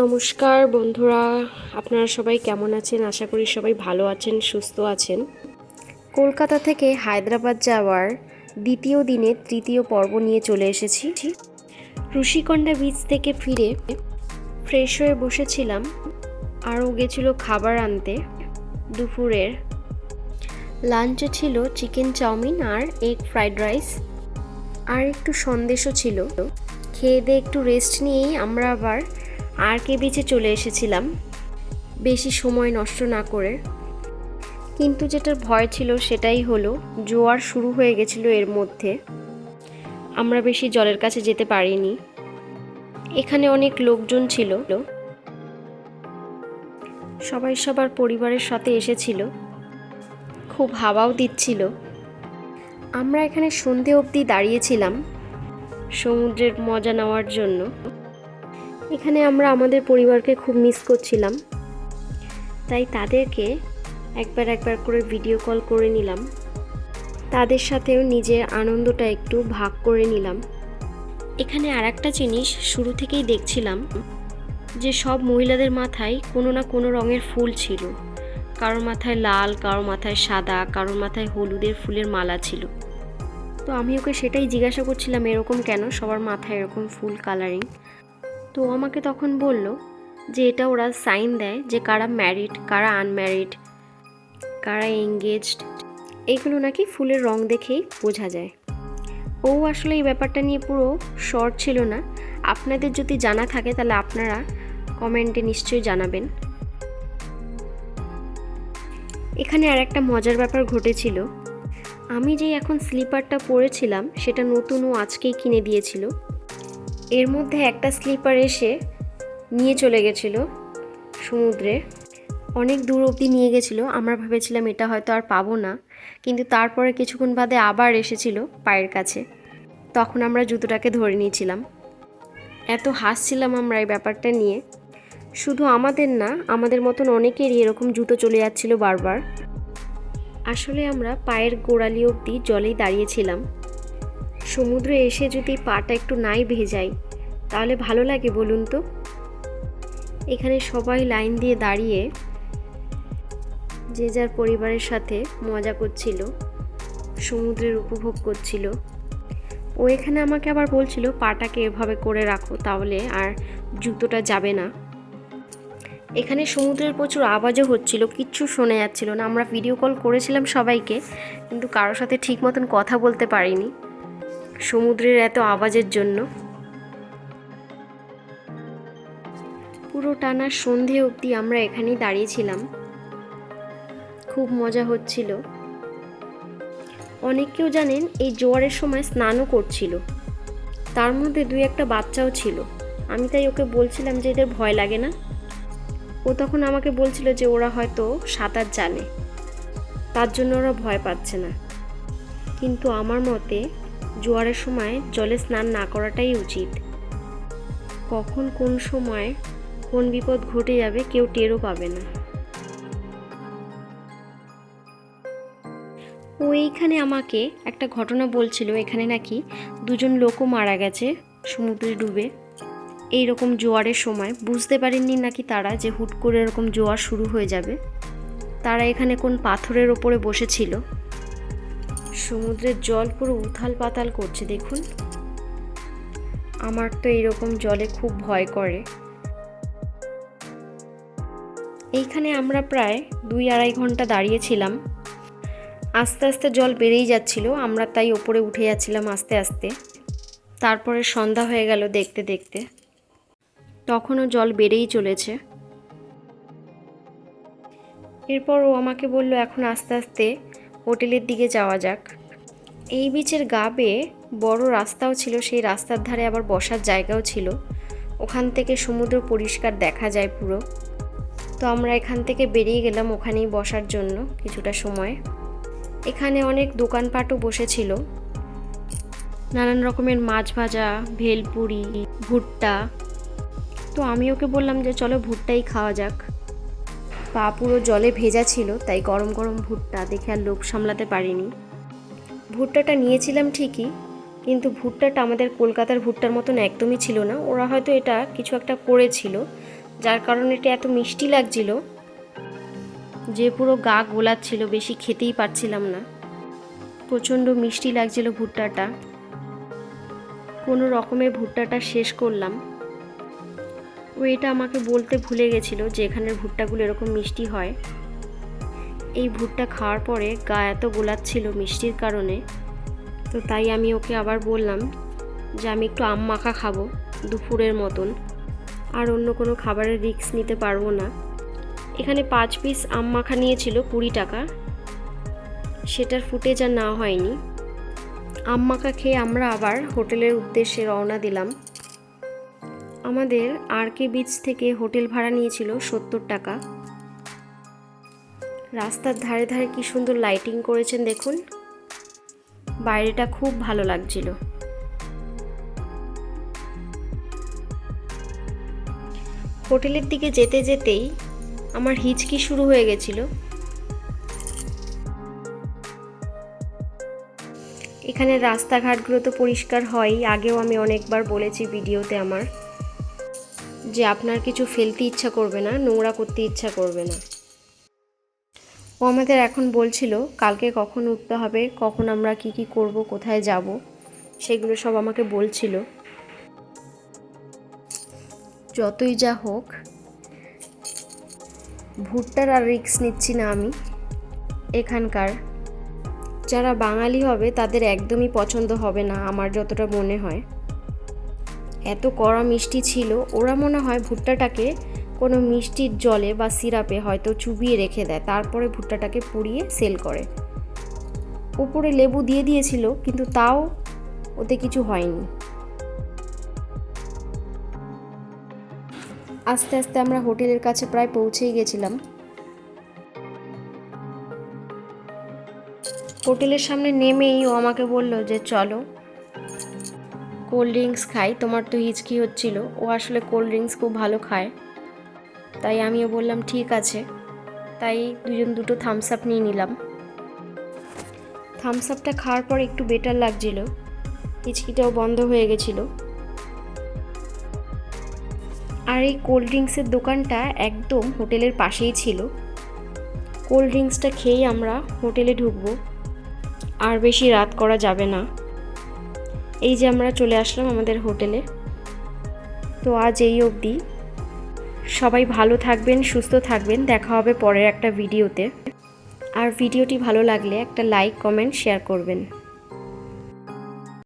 নমস্কার বন্ধুরা, আপনারা সবাই কেমন আছেন? আশা করি সবাই ভালো আছেন, সুস্থ আছেন। কলকাতা থেকে হায়দ্রাবাদ যাওয়ার দ্বিতীয় দিনে তৃতীয় পর্ব নিয়ে চলে এসেছি। ঋষিকন্যা বিচ থেকে ফিরে ফ্রেশ হয়ে বসেছিলাম, আরও গেছিল খাবার আনতে। দুপুরের লাঞ্চে ছিল চিকেন চাউমিন আর এগ ফ্রাইড রাইস, আর একটু সন্দেশও ছিল। খেয়ে দিয়ে একটু রেস্ট নিয়েই আমরা আবার আরকে বিচে চলে এসেছিলাম, বেশি সময় নষ্ট না করে। কিন্তু যেটার ভয় ছিল সেটাই হলো, জোয়ার শুরু হয়ে গেছিলো এর মধ্যে। আমরা বেশি জলের কাছে যেতে পারিনি। এখানে অনেক লোকজন ছিল, সবাই সবার পরিবারের সাথে এসেছিল। খুব হাওয়াও দিচ্ছিল। আমরা এখানে সন্ধে অবধি দাঁড়িয়েছিলাম সমুদ্রের মজা নেওয়ার জন্য। এখানে আমরা আমাদের পরিবারকে খুব মিস করছিলাম, তাই তাদেরকে একবার করে ভিডিও কল করে নিলাম। তাদের সাথেও নিজের আনন্দটা একটু ভাগ করে নিলাম। এখানে আর একটা জিনিস শুরু থেকেই দেখছিলাম যে সব মহিলাদের মাথায় কোনো না কোনো রঙের ফুল ছিল। কারোর মাথায় লাল, কারোর মাথায় সাদা, কারোর মাথায় হলুদের ফুলের মালা ছিল। তো আমি ওকে সেটাই জিজ্ঞাসা করছিলাম, এরকম কেন সবার মাথায় এরকম ফুল কালারিং? তো আমাকে তখন বলল যে এটা ওরা সাইন দেয় যে কারা ম্যারিড, কারা আনম্যারিড, কারা এঙ্গেজড, এইগুলো নাকি ফুলের রং দেখেই বোঝা যায়। ও আসলে এই ব্যাপারটা নিয়ে পুরো শর্ট ছিল না। আপনাদের যদি জানা থাকে তাহলে আপনারা কমেন্টে নিশ্চয়ই জানাবেন। এখানে আর একটা মজার ব্যাপার ঘটেছিল। আমি যে এখন স্লিপারটা পরেছিলাম সেটা নতুন, ও আজকেই কিনে দিয়েছিল। এর মধ্যে একটা স্লিপার এসে নিয়ে চলে গেছিলো সমুদ্রে, অনেক দূর অবধি নিয়ে গেছিলো। আমরা ভেবেছিলাম এটা হয়তো আর পাবো না, কিন্তু তারপরে কিছুক্ষণ বাদে আবার এসেছিল পায়ের কাছে। তখন আমরা জুতোটাকে ধরে নিয়েছিলাম। এত হাসছিলাম আমরা এই ব্যাপারটা নিয়ে। শুধু আমাদের না, আমাদের মতন অনেকেরই এরকম জুতো চলে যাচ্ছিল বারবার। আসলে আমরা পায়ের গোড়ালি অবধি জলেই দাঁড়িয়েছিলাম। সমুদ্রে এসে যদি পাটা একটু নাই ভেজাই তাহলে ভালো লাগে বলুন তো? এখানে সবাই লাইন দিয়ে দাঁড়িয়ে যে যার পরিবারের সাথে মজা করছিল, সমুদ্রের উপভোগ করছিল। ও এখানে আমাকে আবার বলছিল পাটাকে এভাবে করে রাখো, তাহলে আর জুতোটা যাবে না। এখানে সমুদ্রের প্রচুর আওয়াজও হচ্ছিল, কিচ্ছু শোনা যাচ্ছিল না। আমরা ভিডিও কল করেছিলাম সবাইকে, কিন্তু কারোর সাথে ঠিক মতন কথা বলতে পারিনি সমুদ্রের এত আওয়াজের জন্য। পুরো টানা সন্ধে অবধি আমরা এখানেই দাঁড়িয়েছিলাম, খুব মজা হচ্ছিল। অনেকেও জানেন এই জোয়ারের সময় স্নানও করছিল, তার মধ্যে 2-1টা বাচ্চাও ছিল। আমি তাই ওকে বলছিলাম যে এদের ভয় লাগে না। ও তখন আমাকে বলছিল যে ওরা হয়তো সাঁতার জানে, তার জন্য ওরা ভয় পাচ্ছে না। কিন্তু আমার মতে জোয়ারের সময় জলে স্নান না করাটাই উচিত। কখন কোন সময় কোন বিপদ ঘটে যাবে কেউ টেরও পাবে না। ও এইখানে আমাকে একটা ঘটনা বলছিল, এখানে নাকি 2জন লোকও মারা গেছে সমুদ্রে ডুবে এইরকম জোয়ারের সময়। বুঝতে পারেননি নাকি তারা যে হুট করে এরকম জোয়ার শুরু হয়ে যাবে। তারা এখানে কোন পাথরের ওপরে বসেছিল। সমুদ্রের জল পুরো উথাল পাতাল করছে দেখুন। আমার তো এইরকম জলে খুব ভয় করে। এইখানে আমরা প্রায় 2-2.5 ঘন্টা দাঁড়িয়েছিলাম। আস্তে আস্তে জল বেড়েই যাচ্ছিল, আমরা তাই ওপরে উঠে যাচ্ছিলাম আস্তে আস্তে। তারপরে সন্ধ্যা হয়ে গেল দেখতে দেখতে, তখনও জল বেড়েই চলেছে। এরপর ও আমাকে বলল এখন আস্তে আস্তে হোটেলের দিকে যাওয়া যাক। এই বিচের গা বেয়ে বড় রাস্তাও ছিল, সেই রাস্তার ধারে আবার বসার জায়গাও ছিল। ওখান থেকে সমুদ্র পরিষ্কার দেখা যায় পুরো। তো আমরা এখান থেকে বেরিয়ে গেলাম ওখানেই বসার জন্য কিছুটা সময়। এখানে অনেক দোকানপাটও বসেছিল, নানান রকমের মাছ ভাজা, ভেলপুরি, ভুট্টা। তো আমি ওকে বললাম যে চলো ভুট্টাই খাওয়া যাক। পা পুরো জলে ভেজা ছিল, তাই গরম গরম ভুট্টা দেখে আর লোভ সামলাতে পারিনি। ভুট্টাটা নিয়েছিলাম ঠিকই, কিন্তু ভুট্টাটা আমাদের কলকাতার ভুট্টার মতন একদমই ছিল না। ওরা হয়তো এটা কিছু একটা করেছিল, যার কারণে এটা এত মিষ্টি লাগছিল যে পুরো গা গোলাচ্ছিল, বেশি খেতেই পারছিলাম না। প্রচণ্ড মিষ্টি লাগছিল ভুট্টাটা। কোনো রকমে ভুট্টাটা শেষ করলাম। ও এটা আমাকে বলতে ভুলে গেছিলো যে এখানের ভুট্টাগুলো এরকম মিষ্টি হয়। এই ভুট্টা খাওয়ার পরে গা এত গোলাচ্ছিল মিষ্টির কারণে, তো তাই আমি ওকে আবার বললাম যে আমি একটু আম মাখা খাবো দুপুরের মতন, আর অন্য কোনো খাবারের রিস্ক নিতে পারবো না। এখানে 5 পিস আম মাখা নিয়েছিল 20 টাকা, সেটার ফুটেজ আর নেওয়া হয়নি। আম মাখা খেয়ে আমরা আবার হোটেলের উদ্দেশ্যে রওনা দিলাম। আমাদের RK বিচ থেকে হোটেল ভাড়া নিয়েছিল 70 টাকা। রাস্তার ধারে ধারে কি সুন্দর লাইটিং করেছেন দেখুন, বাইরেটা খুব ভালো লাগছিল। হোটেলের দিকে যেতে যেতেই আমার হিচকি শুরু হয়ে গেছিল। এখানে রাস্তাঘাটগুলো তো পরিষ্কার হয়ই, আগেও আমি অনেকবার বলেছি ভিডিওতে আমার, যে আপনার কিছু ফেলতে ইচ্ছা করবে না, নোংরা করতে ইচ্ছা করবে না। ও আমাদের এখন বলছিল কালকে কখন উঠতে হবে, কখন আমরা কি কি করব, কোথায় যাব, সেগুলো সব আমাকে বলছিল। যতই যা হোক, ভুট্টার আর রিস্ক নিচ্ছি না আমি। এখানকার যারা বাঙালি হবে তাদের একদমই পছন্দ হবে না আমার যতটা মনে হয়। এত কড়া মিষ্টি ছিল, ওরা মনে হয় ভুট্টাটাকে কোনো মিষ্টির জলে বা সিরাপে হয়তো চুবিয়ে রেখে দেয়, তারপরে ভুট্টাটাকে পুড়িয়ে সেল করে। উপরে লেবু দিয়ে দিয়েছিল, কিন্তু তাও ওতে কিছু হয়নি। আস্তে আস্তে আমরা হোটেলের কাছে প্রায় পৌঁছেই গেছিলাম। হোটেলের সামনে নেমেই ও আমাকে বলল যে চলো কোল্ড ড্রিঙ্কস খাই, তোমার তো হিচকি হচ্ছিল। ও আসলে কোল্ড ড্রিঙ্কস খুব ভালো খায়, তাই আমিও বললাম ঠিক আছে। তাই দুজন দুটো থামস আপ নিয়ে নিলাম। থামস আপটা খাওয়ার পর একটু বেটার লাগছিল, হিচকিটাও বন্ধ হয়ে গেছিলো। আর এই কোল্ড ড্রিঙ্কসের দোকানটা একদম হোটেলের পাশেই ছিল। কোল্ড ড্রিঙ্কসটা খেয়েই আমরা হোটেলে ঢুকবো, আর বেশি রাত করা যাবে না। এই যে আমরা চলে আসলাম আমাদের হোটেলে। তো আজ এই অবধি, সবাই ভালো থাকবেন, সুস্থ থাকবেন, দেখা হবে পরের একটা ভিডিওতে। আর ভিডিওটি ভালো লাগলে একটা লাইক, কমেন্ট, শেয়ার করবেন।